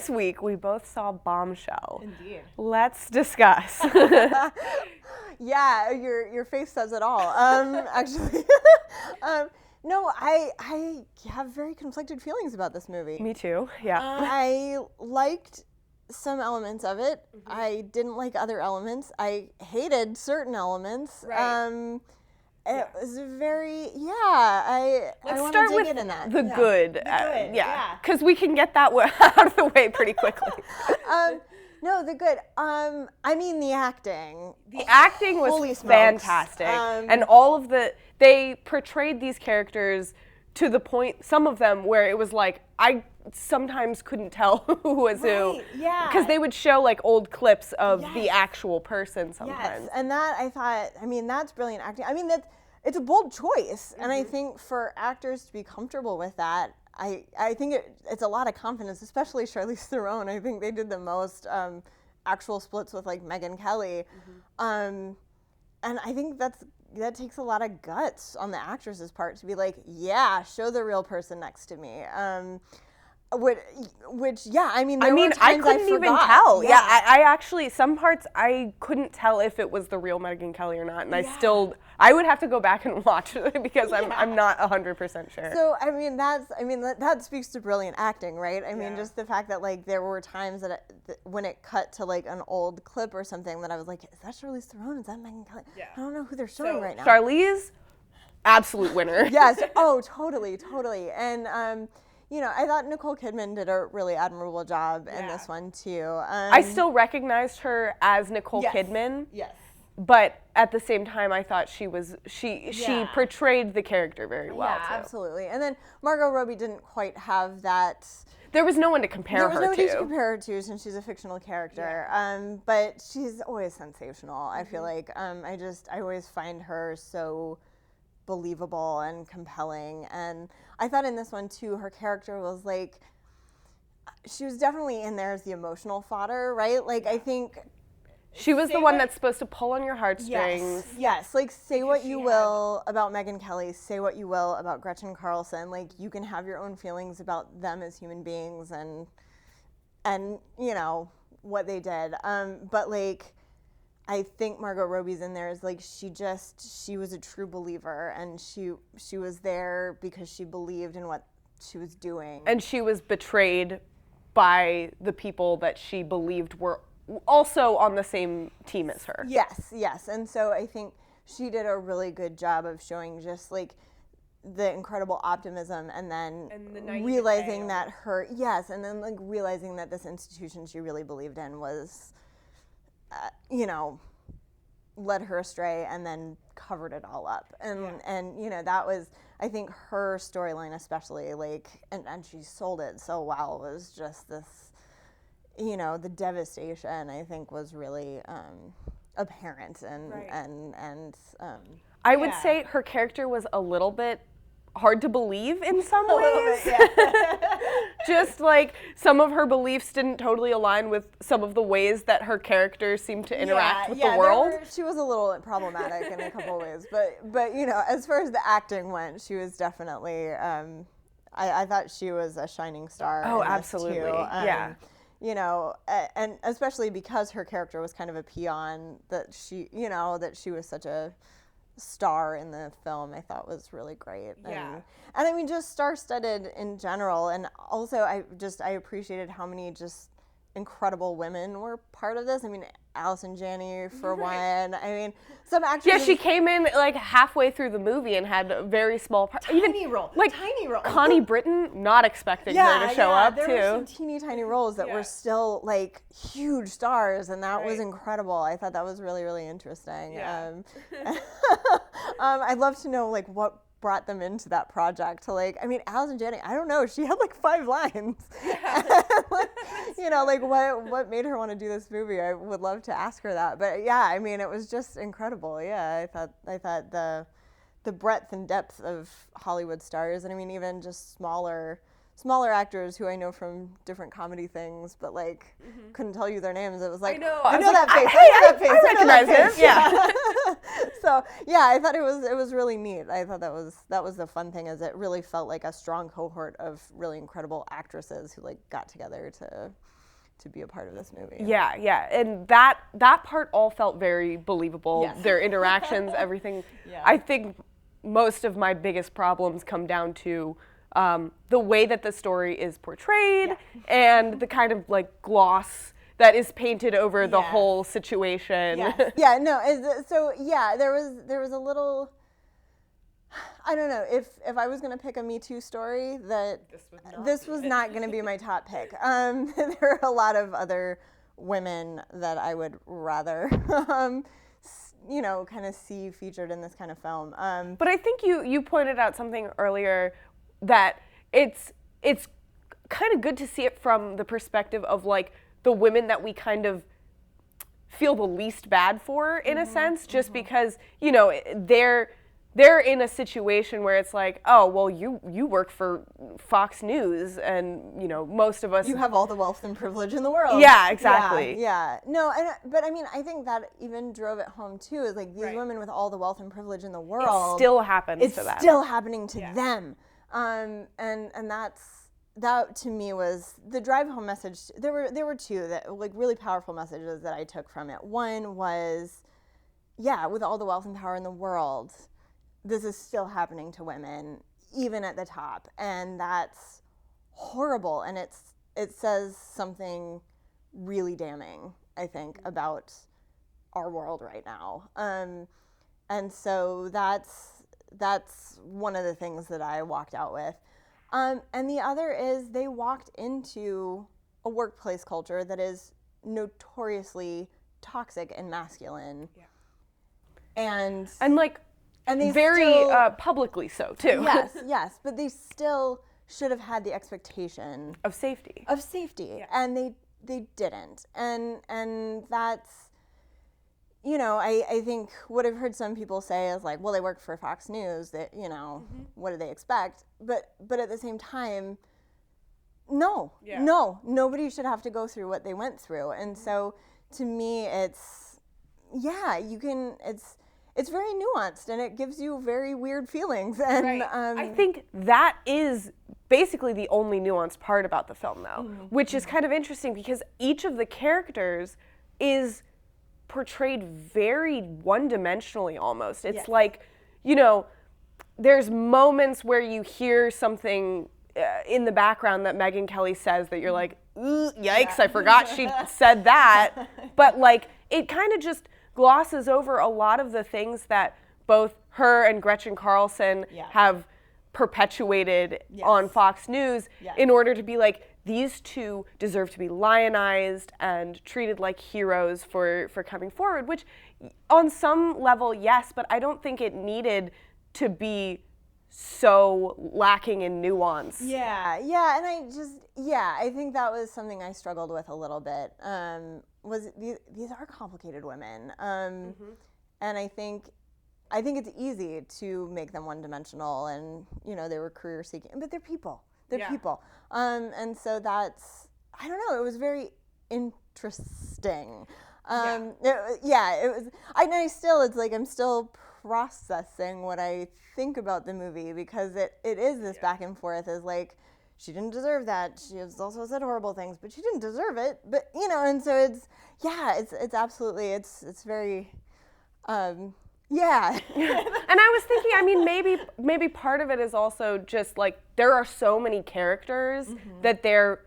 this week we both saw Bombshell. Indeed. Let's discuss. Yeah, your face says it all. Actually, no, I have very conflicted feelings about this movie. Me too. Yeah. I liked some elements of it. I didn't like other elements. I hated certain elements. Right. It was very, I Let's want start to dig with in that. the good. yeah. Because we can get that out of the way pretty quickly. No, the good. I mean the acting. The acting was Holy smokes. fantastic. And all of they portrayed these characters to the point, some of them, where it was like, I sometimes couldn't tell who was who. Yeah. Because they would show like old clips of the actual person sometimes. Yes, and that I thought, that's brilliant acting. It's a bold choice, and I think for actors to be comfortable with that, I think it's a lot of confidence, especially Charlize Theron. I think they did the most actual splits with like Megyn Kelly, and I think that takes a lot of guts on the actress's part to be like, yeah, show the real person next to me. Which I couldn't even tell. Yeah, I actually, some parts I couldn't tell if it was the real Megyn Kelly or not, and I would have to go back and watch it because I'm not 100% sure. So that speaks to brilliant acting, right? I mean, just the fact that like there were times that when it cut to like an old clip or something that I was like, is that Charlize Theron? Is that Megyn Kelly? Yeah. I don't know who they're showing right now. Charlize, absolute winner. Yes. Oh, totally. And I thought Nicole Kidman did a really admirable job in this one too. I still recognized her as Nicole Kidman. Yes. But at the same time, I thought she portrayed the character very well too. Absolutely. And then Margot Robbie didn't quite have that. There was no one to compare her to. There was nobody to compare her to since she's a fictional character. But she's always sensational. I feel like I always find her so believable and compelling. And I thought in this one too, her character was like, she was definitely in there as the emotional fodder, right? Like I think she was the one that's supposed to pull on your heartstrings. Yes. Like say what you will about Megyn Kelly, say what you will about Gretchen Carlson. Like you can have your own feelings about them as human beings and what they did. But like I think Margot Robbie's in there is like she was a true believer, and she was there because she believed in what she was doing. And she was betrayed by the people that she believed were also on the same team as her. Yes. And so I think she did a really good job of showing just like the incredible optimism and then realizing that realizing that this institution she really believed in was led her astray and then covered it all up. And that was, I think her storyline especially, like, and she sold it so well, was just this, the devastation I think was really apparent I would say her character was a little bit hard to believe in some ways. Just like some of her beliefs didn't totally align with some of the ways that her charter seemed to interact with the world. She was a little problematic in a couple of ways, but as far as the acting went, she was definitely. I thought she was a shining star. Oh, in this absolutely. Too. And especially because her character was kind of a peon, that she was such a star in the film, I thought was really great. And I mean, just star-studded in general. And also, I appreciated how many just incredible women were part of this. I mean, Allison Janney for one. I mean, some actors. Yeah, she came in like halfway through the movie and had a very small part. Tiny role. Connie Britton, not expecting her to show up there too. There were some teeny tiny roles that were still like huge stars, and that was incredible. I thought that was really, really interesting. I'd love to know like what brought them into that project to Allison Janney, I don't know, she had like 5 lines. What made her want to do this movie? I would love to ask her that. But I mean, it was just incredible. I thought the breadth and depth of Hollywood stars, and I mean even just smaller smaller actors who I know from different comedy things, but like couldn't tell you their names. It was like, I know that face. I recognize him. Yeah. So yeah, I thought it was really neat. I thought that was the fun thing, is it really felt like a strong cohort of really incredible actresses who like got together to be a part of this movie. Yeah, yeah, and that part all felt very believable. Yes. Their interactions, everything. Yeah. I think most of my biggest problems come down to the way that the story is portrayed and the kind of like gloss that is painted over the whole situation. Yeah, no. So yeah, there was a little. I don't know, if I was going to pick a Me Too story, that this was not going to be my top pick. There are a lot of other women that I would rather, kind of see featured in this kind of film. But I think you pointed out something earlier, that it's kind of good to see it from the perspective of like the women that we kind of feel the least bad for, in a sense, just because, they're in a situation where it's like, oh, well, you work for Fox News, and most of us, you have all the wealth and privilege in the world. Yeah, exactly. Yeah. No, but I mean, I think that even drove it home too. Is like these women with all the wealth and privilege in the world. It still happens to them. It's still happening to them. And that to me was the drive home message. There were two that like really powerful messages that I took from it. One was, with all the wealth and power in the world, this is still happening to women, even at the top, and that's horrible. And it says something really damning, I think, about our world right now. And so that's one of the things that I walked out with. And the other is they walked into a workplace culture that is notoriously toxic and masculine. Yeah. And like. And they very still, publicly so too. Yes, but they still should have had the expectation of safety, and they didn't. And that's, I think what I've heard some people say is like, well, they work for Fox News, that what do they expect? But at the same time, no, nobody should have to go through what they went through. And so to me, it's very nuanced, and it gives you very weird feelings. And I think that is basically the only nuanced part about the film, though, which is kind of interesting because each of the characters is portrayed very one-dimensionally almost. It's like, there's moments where you hear something in the background that Megyn Kelly says that you're like, yikes, I forgot she said that. But like, it kind of just glosses over a lot of the things that both her and Gretchen Carlson have perpetuated on Fox News in order to be like, these two deserve to be lionized and treated like heroes for coming forward, which on some level, yes, but I don't think it needed to be so lacking in nuance. And I think that was something I struggled with a little bit. Was these are complicated women, and I think it's easy to make them one-dimensional, and they were career seeking, but they're people. People, and so that's, I don't know. It was very interesting. It was. It's like I'm still processing what I think about the movie, because it is this back and forth. Is like, she didn't deserve that. She has also said horrible things, but she didn't deserve it. But and so it's absolutely, it's very, And I was thinking, I mean, maybe part of it is also just like there are so many characters that they're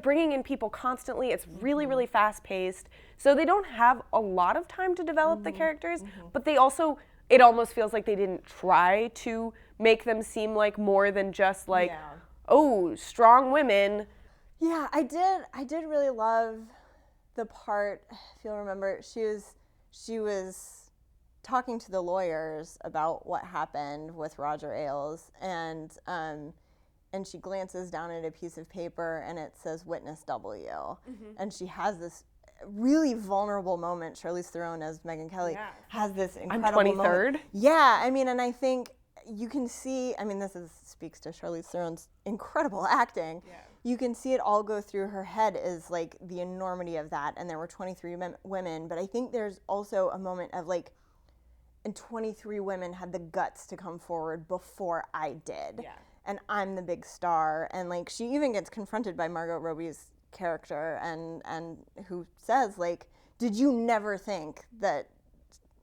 bringing in people constantly. It's really, really fast paced. So they don't have a lot of time to develop the characters, but they also, it almost feels like they didn't try to make them seem like more than just like, oh, strong women. Yeah, I did really love the part, if you'll remember, she was talking to the lawyers about what happened with Roger Ailes, and she glances down at a piece of paper and it says Witness W. And she has this really vulnerable moment. Charlize Theron as Megyn Kelly has this incredible I'm 23rd. moment. Yeah, I mean, and I think, you can see, I mean, speaks to Charlize Theron's incredible acting. Yeah. You can see it all go through her head is like the enormity of that. And there were 23 women, but I think there's also a moment of like, and 23 women had the guts to come forward before I did. Yeah. And I'm the big star. And like, she even gets confronted by Margot Robbie's character and who says like, did you never think that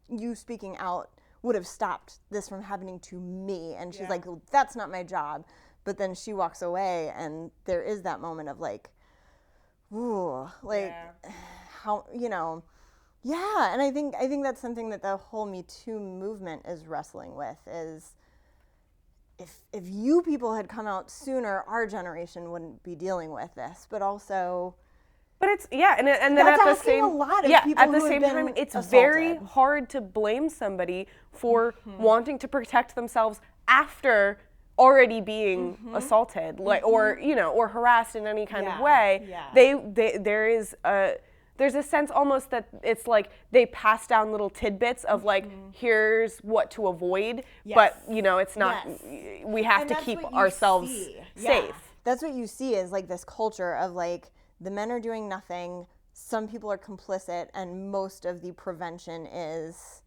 you speaking out would have stopped this from happening to me? And she's like, well, that's not my job. But then she walks away, and there is that moment of like, ooh, like how, you know, and I think that's something that the whole Me Too movement is wrestling with is if you people had come out sooner, our generation wouldn't be dealing with this. But also, but it's and then that's at the asking same a lot of people at the who same have time, been it's assaulted. very hard to blame somebody for wanting to protect themselves after already being assaulted, like or you know, or harassed in any kind of way. There's a sense almost that it's like they pass down little tidbits of like, here's what to avoid, but you know, it's not. We have to keep ourselves safe. That's what you see is like this culture of like the men are doing nothing, some people are complicit, and most of the prevention is,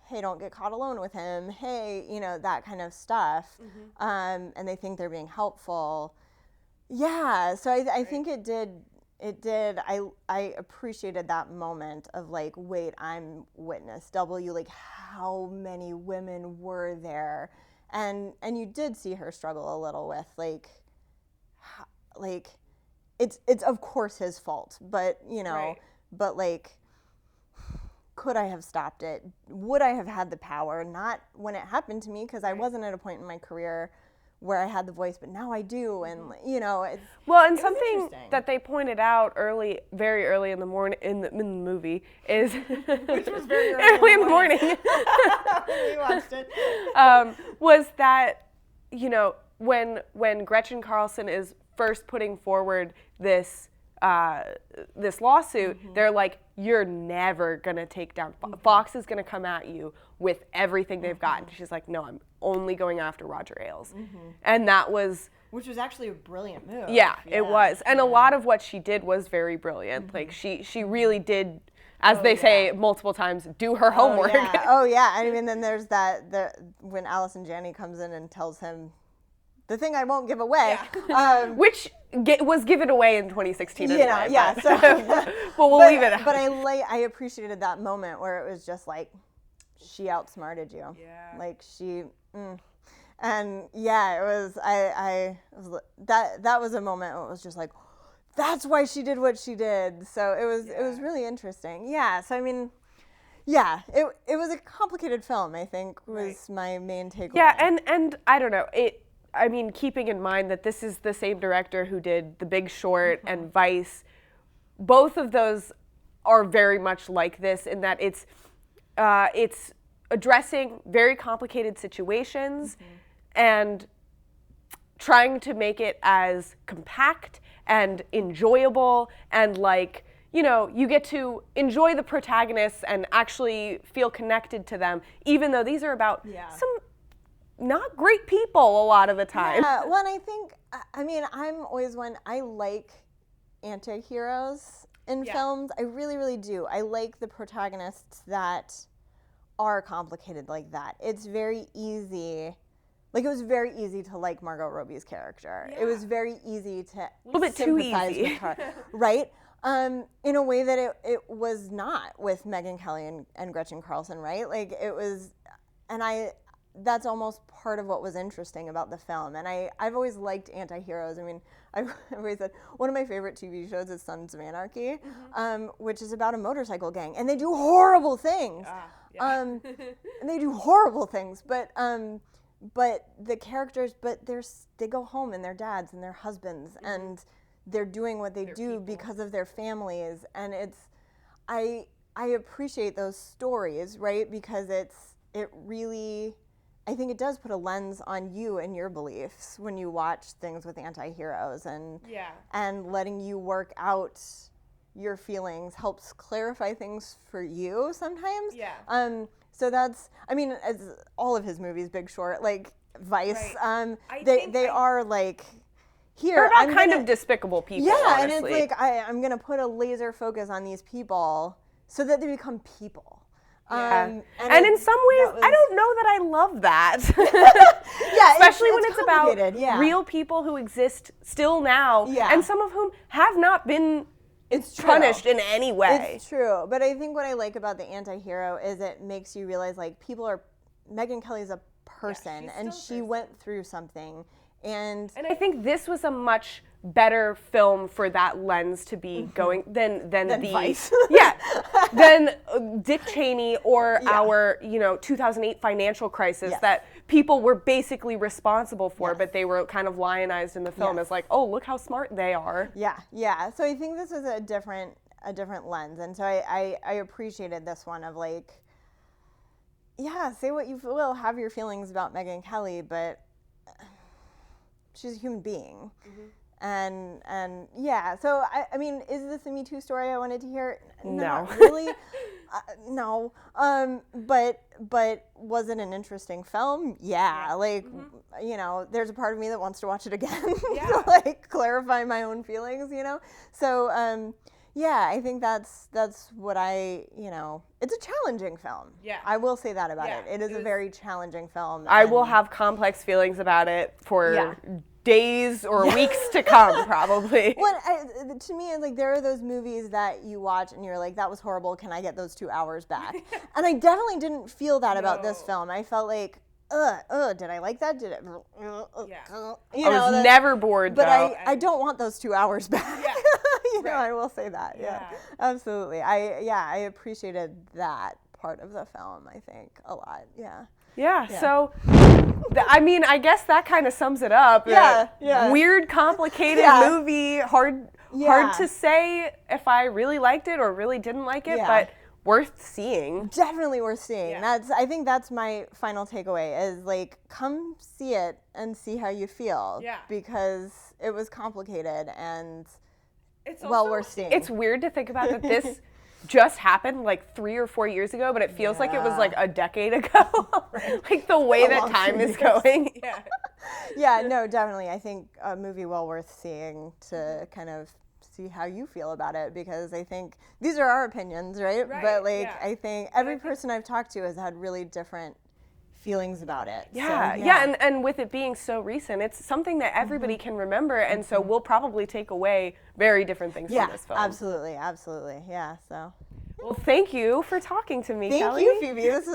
hey, don't get caught alone with him. Hey, you know, that kind of stuff. And they think they're being helpful. Yeah, so I think it did. I appreciated that moment of like, wait, I'm witness W. Like, how many women were there? And you did see her struggle a little with like it's of course his fault, but you know, but like, could I have stopped it? Would I have had the power? Not when it happened to me, because I wasn't at a point in my career where I had the voice, but now I do, and you know. And something that they pointed out very early in the morning in the movie is, which was very early in the morning. We watched it. Was that, you know, when Gretchen Carlson is first putting forward this lawsuit, they're like, you're never gonna take down Fox is gonna come at you with everything they've got. And she's like, no, I'm only going after Roger Ailes. And that was, which was actually a brilliant move. Yeah, it was. And a lot of what she did was very brilliant. Like she really did, as they say multiple times, do her homework. I mean, then there's when Allison Janney comes in and tells him the thing I won't give away, which was given away in 2016. You know, anyway, so, but we'll leave it out. But I appreciated that moment where it was just like, she outsmarted you. Yeah. Like she, and it was. That was a moment where it was just like, that's why she did what she did. So it was really interesting. Yeah. So I mean. Yeah, it was a complicated film, I think, was my main takeaway. Yeah, and I don't know, I mean, keeping in mind that this is the same director who did The Big Short and Vice, both of those are very much like this in that it's addressing very complicated situations and trying to make it as compact and enjoyable and like, you know, you get to enjoy the protagonists and actually feel connected to them, even though these are about some not great people a lot of the time. Yeah, well, and I think, I mean, I'm always one, I like anti-heroes in films. I really, really do. I like the protagonists that are complicated like that. It's very easy. Like, it was very easy to like Margot Robbie's character. It was very easy to sympathize with her, right? In a way that it was not with Megyn Kelly and Gretchen Carlson, right? Like, it was, and that's almost part of what was interesting about the film. And I've always liked anti-heroes. I mean, I've always said one of my favorite TV shows is Sons of Anarchy, which is about a motorcycle gang. And they do horrible things. And they do horrible things. But the characters, they go home and they're dads and they're husbands. And they're doing what they do because of their families. And I appreciate those stories, right? Because it really, I think it does put a lens on you and your beliefs when you watch things with anti-heroes and letting you work out your feelings helps clarify things for you sometimes. So that's, I mean, as all of his movies, Big Short, like Vice, Right. they are like, here. They're about kind of despicable people. Yeah, honestly. and it's like, I'm going to put a laser focus on these people so that they become people. Yeah. And in some ways, I don't know that I love that. Yeah, especially when it's about yeah. real people who exist still now, Yeah. and some of whom have not been punished in any way. It's true, but I think what I like about the anti-hero is it makes you realize like Megyn Kelly's a person, and she went through something, and I think this was a much better film for that lens to be going than the Vice. than Dick Cheney or our 2008 financial crisis that people were basically responsible for, but they were kind of lionized in the film as like, oh, look how smart they are. Yeah. So I think this was a different lens, and so I appreciated this one of like, say what you will, have your feelings about Megyn Kelly, but she's a human being. And so I mean, is this a Me Too story I wanted to hear? No. Not really. No. But was it an interesting film? Yeah. Like, there's a part of me that wants to watch it again to like clarify my own feelings, So I think that's what it's a challenging film. Yeah. I will say that about it. It is a very challenging film. I will have complex feelings about it for days or weeks to come, probably. To me, it's like there are those movies that you watch and you're like, that was horrible, can I get those 2 hours back? And I definitely didn't feel that about this film. I felt like, did I like that? Did it? I was never bored, but though. I don't want those 2 hours back. I will say that. Yeah. Absolutely. I appreciated that part of the film, I think, a lot. Yeah. So, I mean, I guess that kind of sums it up. Weird, complicated movie, hard to say if I really liked it or really didn't like it, but worth seeing. Definitely worth seeing. I think that's my final takeaway is like, come see it and see how you feel. Because it was complicated and it's well worth seeing. It's weird to think about that this just happened like 3 or 4 years ago, but it feels like it was like a decade ago. Like the way that time is going. No, definitely. I think a movie well worth seeing to kind of see how you feel about it, because I think these are our opinions, right? But like I think every person I've talked to has had really different feelings about it. And with it being so recent, it's something that everybody can remember, and so we'll probably take away very different things from this film. Absolutely. So well, thank you for talking to me, Kelly. Thank you, Phoebe. This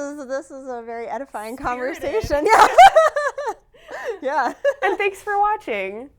is a very edifying conversation. And thanks for watching.